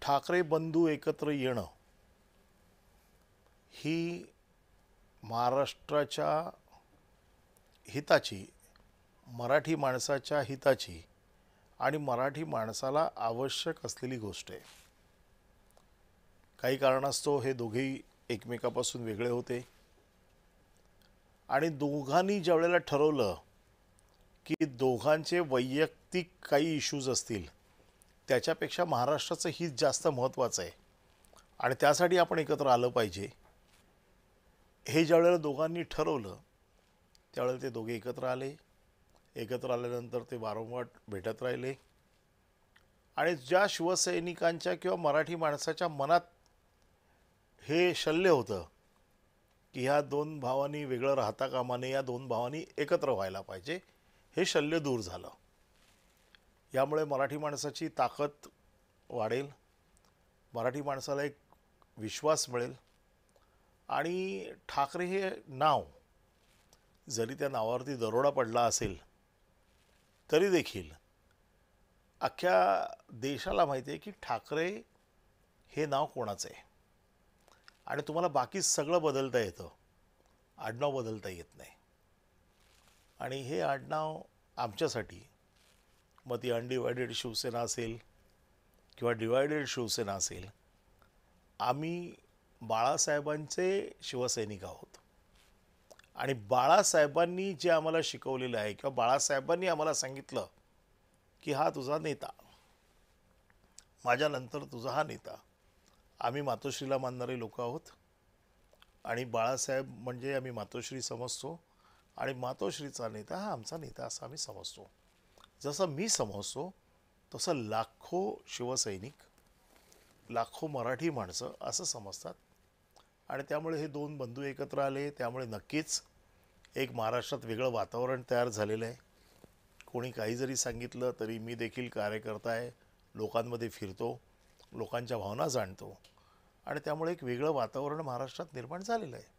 ठाकरे बंधू एकत्र येणं ही महाराष्ट्राच्या हिताची, मराठी माणसाच्या हिताची आणि मराठी माणसाला आवश्यक असलेली गोष्ट आहे. काही कारणास्तव हे दोघेही एकमेकापासून वेगळे होते आणि दोघांनी ज्यावेळेला ठरवलं की दोघांचे वैयक्तिक काही इश्यूज असतील त्याच्यापेक्षा महाराष्ट्राचं हित जास्त महत्त्वाचं आहे आणि त्यासाठी आपण एकत्र आलं पाहिजे, हे ज्यावेळेला दोघांनी ठरवलं त्यावेळेला ते दोघे एकत्र आले. एकत्र आल्यानंतर ते वारंवार भेटत राहिले आणि ज्या शिवसैनिकांच्या किंवा मराठी माणसाच्या मनात हे शल्य होतं की ह्या दोन भावांनी वेगळं राहता कामा नये, या दोन भावांनी एकत्र व्हायला पाहिजे, हे शल्य दूर झालं. यामुळे मराठी माणसाची ताकद वाढेल, मराठी माणसाला एक विश्वास मिळेल आणि ठाकरे हे नाव जरी त्या नावावरती दरोडा पडला असेल तरी देखील अख्ख्या देशाला माहिती आहे की ठाकरे हे नाव कोणाचं आहे. आणि तुम्हाला बाकी सगळं बदलता येतं, आडनाव बदलता येत नाही. आणि हे आडनाव आमच्यासाठी, मग ती अनडिवायडेड शिवसेना असेल किंवा डिवायडेड शिवसेना असेल, आम्ही बाळासाहेबांचे शिवसैनिक आहोत आणि बाळासाहेबांनी जे आम्हाला शिकवलेलं आहे किंवा बाळासाहेबांनी आम्हाला सांगितलं की हा तुझा नेता, माझ्यानंतर तुझा हा नेता. आम्ही मातोश्रीला मानणारे लोक आहोत आणि बाळासाहेब म्हणजे आम्ही मातोश्री समजतो आणि मातोश्रीचा नेता हा आमचा नेता असं आम्ही समजतो. जसं मी समजतो तसं लाखो शिवसैनिक, लाखो मराठी माणसं असं समजतात. आणि त्यामुळे हे दोन बंधू एकत्र आले, त्यामुळे नक्कीच एक महाराष्ट्रात वेगळं वातावरण तयार झालेलं आहे. कोणी काही जरी सांगितलं तरी मी देखील कार्यकर्ता आहे, लोकांमध्ये फिरतो, लोकांच्या भावना जाणतो आणि त्यामुळे एक वेगळं वातावरण महाराष्ट्रात निर्माण झालेलं आहे.